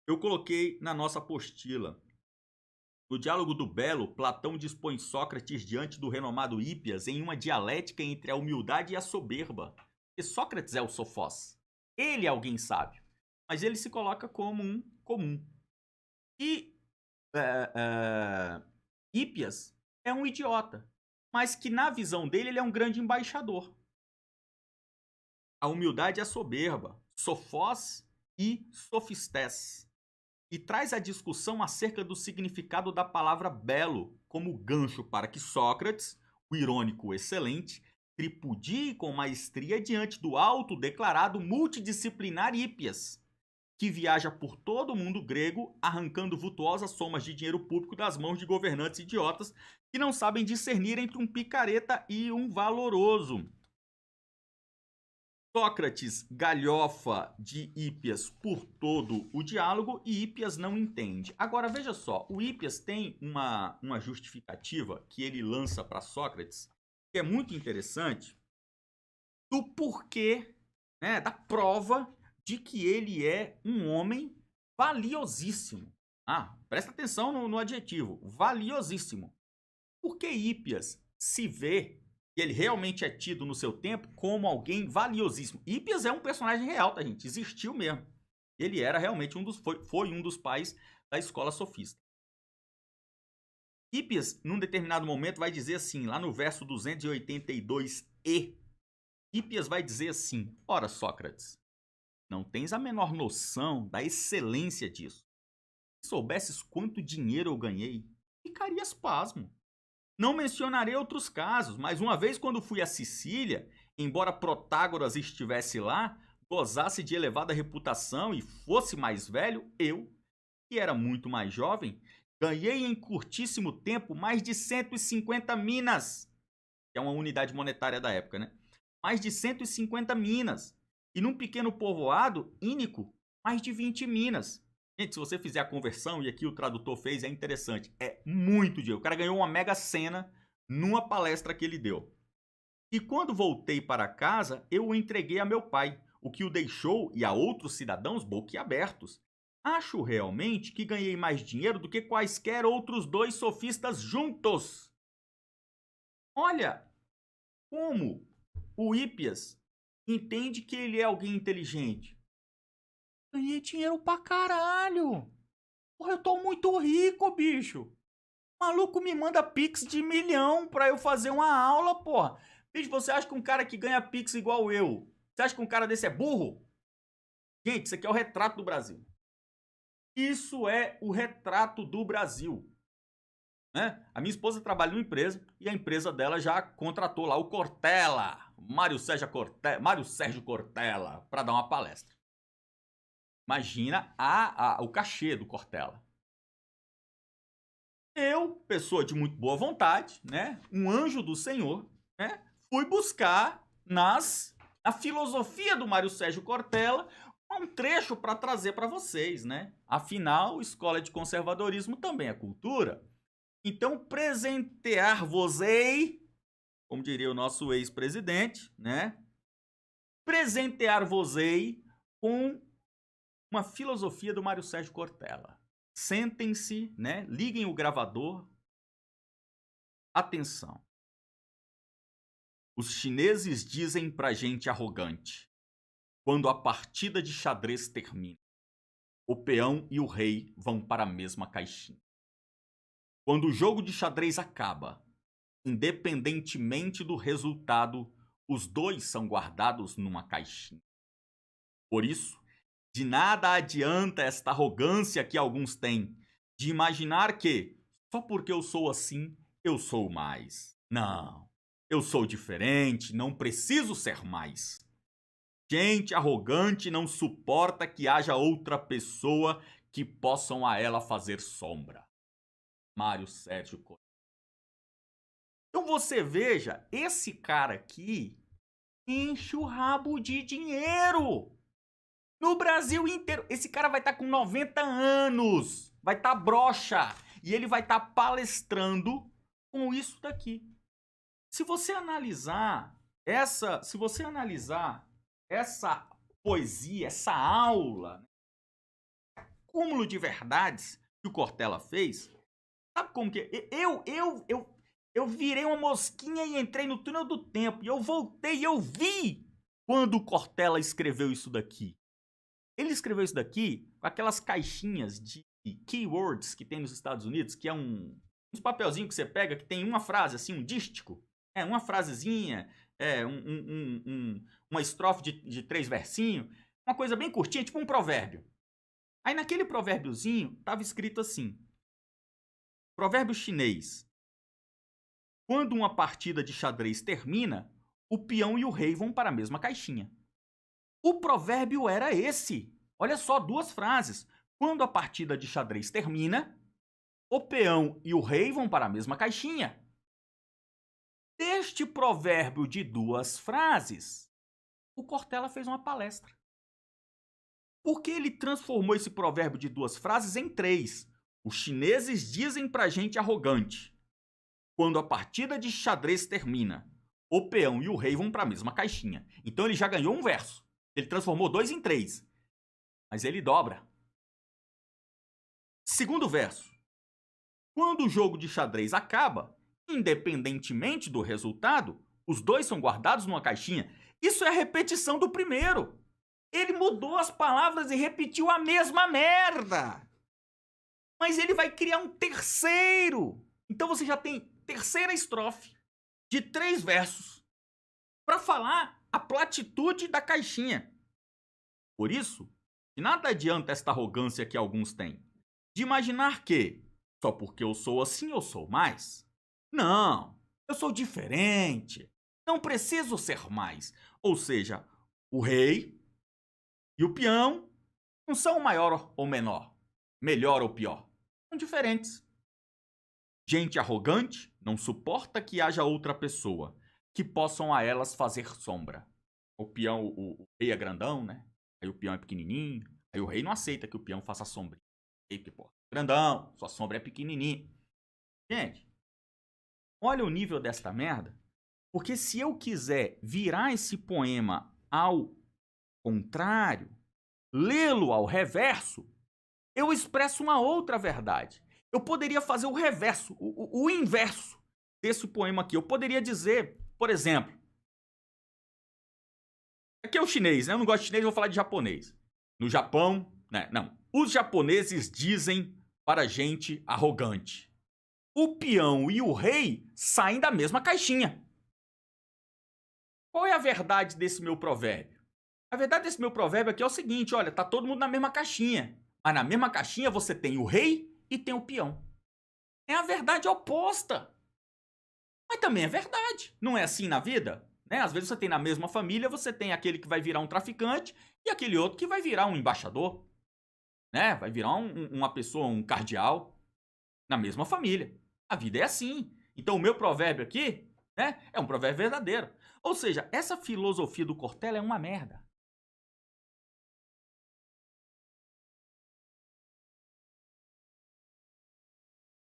Eu coloquei na nossa apostila. No diálogo do Belo, Platão dispõe Sócrates diante do renomado Hípias em uma dialética entre a humildade e a soberba. Porque Sócrates é o sofós. Ele é alguém sábio, mas ele se coloca como um comum. E Hípias é um idiota, mas que na visão dele ele é um grande embaixador. A humildade é a soberba, sofós e sofistés. E traz a discussão acerca do significado da palavra belo como gancho para que Sócrates, o irônico excelente, tripudie com maestria diante do autodeclarado multidisciplinar Hípias, que viaja por todo o mundo grego arrancando vultuosas somas de dinheiro público das mãos de governantes idiotas que não sabem discernir entre um picareta e um valoroso. Sócrates galhofa de Hípias por todo o diálogo e Hípias não entende. Agora, veja só, o Hípias tem uma justificativa que ele lança para Sócrates, que é muito interessante, do porquê, né, da prova de que ele é um homem valiosíssimo. Presta atenção no adjetivo, valiosíssimo. Porque Hípias se vê, e ele realmente é tido no seu tempo, como alguém valiosíssimo. Hípias é um personagem real, tá, gente? Existiu mesmo. Ele era realmente foi um dos pais da escola sofista. Hípias, num determinado momento, vai dizer assim, lá no verso 282e, Hípias vai dizer assim: ora, Sócrates, não tens a menor noção da excelência disso. Se soubesses quanto dinheiro eu ganhei, ficarias pasmo. Não mencionarei outros casos, mas uma vez quando fui a Sicília, embora Protágoras estivesse lá, gozasse de elevada reputação e fosse mais velho, eu, que era muito mais jovem, ganhei em curtíssimo tempo mais de 150 minas, que é uma unidade monetária da época, né? Mais de 150 minas. E num pequeno povoado, Ínico, mais de 20 minas. Gente, se você fizer a conversão, e aqui o tradutor fez, é interessante. É muito dinheiro. O cara ganhou uma mega sena numa palestra que ele deu. E quando voltei para casa, eu o entreguei a meu pai, o que o deixou e a outros cidadãos boquiabertos. Acho realmente que ganhei mais dinheiro do que quaisquer outros dois sofistas juntos. Olha como o Hípias entende que ele é alguém inteligente. Ganhei dinheiro pra caralho. Porra, eu tô muito rico, bicho. O maluco me manda pix de 1 milhão pra eu fazer uma aula, porra. Bicho, você acha que um cara que ganha pix igual eu, você acha que um cara desse é burro? Gente, isso aqui é o retrato do Brasil. Isso é o retrato do Brasil. Né? A minha esposa trabalha numa empresa e a empresa dela já contratou lá o Cortella, Mário Sérgio Cortella, para dar uma palestra. Imagina o cachê do Cortella. Eu, pessoa de muito boa vontade, né, um anjo do Senhor, né, fui buscar na filosofia do Mário Sérgio Cortella um trecho para trazer para vocês, né? Afinal, escola de conservadorismo também é cultura. Então, presentear-vos-ei, como diria o nosso ex-presidente, né? Presentear-vos-ei com uma filosofia do Mário Sérgio Cortella. Sentem-se, né? Liguem o gravador. Atenção. Os chineses dizem pra gente arrogante: quando a partida de xadrez termina, o peão e o rei vão para a mesma caixinha. Quando o jogo de xadrez acaba, independentemente do resultado, os dois são guardados numa caixinha. Por isso, de nada adianta esta arrogância que alguns têm, de imaginar que, só porque eu sou assim, eu sou mais. Não, eu sou diferente, não preciso ser mais. Gente arrogante não suporta que haja outra pessoa que possam a ela fazer sombra. Mário Sérgio Cortella. Então você veja, esse cara aqui enche o rabo de dinheiro. No Brasil inteiro. Esse cara vai estar com 90 anos. Vai estar broxa. E ele vai estar palestrando com isso daqui. Se você analisar essa poesia, essa aula, cúmulo de verdades que o Cortella fez. Sabe como que eu virei uma mosquinha e entrei no túnel do tempo. E eu voltei e eu vi quando o Cortella escreveu isso daqui. Ele escreveu isso daqui com aquelas caixinhas de keywords que tem nos Estados Unidos, que é uns papelzinhos que você pega que tem uma frase, assim, um dístico. Uma frasezinha, uma estrofe de 3 versinhos. Uma coisa bem curtinha, tipo um provérbio. Aí naquele provérbiozinho estava escrito assim. Provérbio chinês. Quando uma partida de xadrez termina, o peão e o rei vão para a mesma caixinha. O provérbio era esse. Olha só, 2 frases. Quando a partida de xadrez termina, o peão e o rei vão para a mesma caixinha. Deste provérbio de 2 frases, o Cortella fez uma palestra. Porque ele transformou esse provérbio de 2 frases em 3. Os chineses dizem pra gente arrogante. Quando a partida de xadrez termina, o peão e o rei vão para a mesma caixinha. Então ele já ganhou um verso. Ele transformou 2 em 3. Mas ele dobra. Segundo verso. Quando o jogo de xadrez acaba, independentemente do resultado, os 2 são guardados numa caixinha. Isso é a repetição do primeiro. Ele mudou as palavras e repetiu a mesma merda. Mas ele vai criar um terceiro. Então você já tem terceira estrofe de 3 versos para falar a platitude da caixinha. Por isso, de nada adianta esta arrogância que alguns têm, de imaginar que, só porque eu sou assim, eu sou mais. Não, eu sou diferente. Não preciso ser mais. Ou seja, o rei e o peão não são maior ou menor, melhor ou pior. São diferentes. Gente arrogante não suporta que haja outra pessoa que possam a elas fazer sombra. O peão, o rei é grandão, né? Aí o peão é pequenininho. Aí o rei não aceita que o peão faça sombra. Eita, porra. Grandão, sua sombra é pequenininha. Gente, olha o nível desta merda. Porque se eu quiser virar esse poema ao contrário, lê-lo ao reverso, eu expresso uma outra verdade. Eu poderia fazer o reverso, o inverso desse poema aqui. Eu poderia dizer, por exemplo, aqui é o chinês, né? Eu não gosto de chinês, eu vou falar de japonês. No Japão, né? Não. Os japoneses dizem para gente arrogante. O peão e o rei saem da mesma caixinha. Qual é a verdade desse meu provérbio? A verdade desse meu provérbio aqui é o seguinte, olha, tá todo mundo na mesma caixinha. Mas na mesma caixinha você tem o rei e tem o peão. É a verdade oposta. Mas também é verdade. Não é assim na vida? Né? Às vezes você tem na mesma família, você tem aquele que vai virar um traficante e aquele outro que vai virar um embaixador. Né? Vai virar uma pessoa, um cardeal. Na mesma família. A vida é assim. Então o meu provérbio aqui, né, é um provérbio verdadeiro. Ou seja, essa filosofia do Cortella é uma merda.